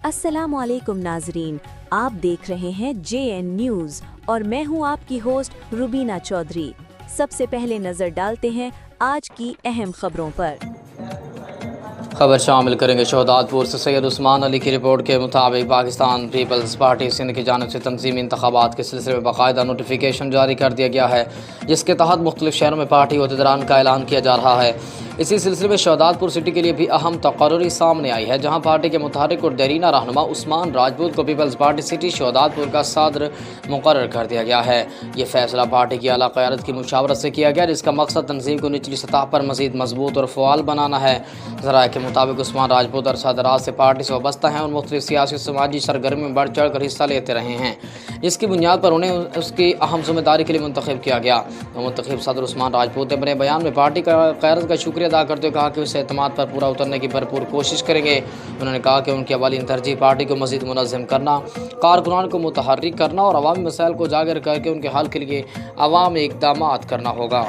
अस्सलाम वालेकुम नाजरीन, आप देख रहे हैं JN न्यूज़ और मैं हूं आपकी होस्ट रुबीना चौधरी। सबसे पहले नजर डालते हैं आज की अहम खबरों पर। खबर शामिल करेंगे। शहदादपुर से सैयद उस्मान अली की रिपोर्ट के मुताबिक पाकिस्तान पीपल्स पार्टी सिंध की जानिब से तंजीमी इंतखाबात के सिलसिले में बाकायदा नोटिफिकेशन जारी कर दिया गया है, जिसके तहत मुख्तलिफ शहरों में पार्टी अहदेदारान का ऐलान किया जा रहा है। इसी सिलसिले में शहदादपुर सिटी के लिए भी अहम तकर्री सामने आई है, जहाँ पार्टी के मुतहरिक और देरीना रहनुमा उस्मान राजपूत को पीपल्स पार्टी सिटी शहदादपुर का सदर मुकर्रर कर दिया गया है। ये फैसला पार्टी की आला क़यादत की मुशावरत से किया गया, जिसका मकसद तंजीम को निचली सतह पर मज़ीद मजबूत और फ़आल बनाना है। ज़राए के मुताबिक उस्मान राजपूत अरसा दराज से पार्टी से वाबस्ता हैं और मुख्तलिफ सियासी समाजी सरगर्मी में बढ़ चढ़ कर हिस्सा लेते रहे हैं, जिसकी बुनियाद पर उन्हें उसकी अहम जिम्मेदारी के लिए मुंतखब किया गया। मुंतखब सदर उस्मान राजपूत ने अपने बयान में पार्टी का क़यादत का शुक्रिया अदा करते हुए कहा कि उस एतमाद पर पूरा उतरने की भरपूर कोशिश करेंगे। उन्होंने कहा कि उनकी अवलिन तरजीह पार्टी को मज़ीद मुनज़्ज़म करना, कारकुनान को मुतहर्रिक करना और अवामी मसाइल को उजागर करके उनके हल के लिए अवामी इक़दामात करना होगा।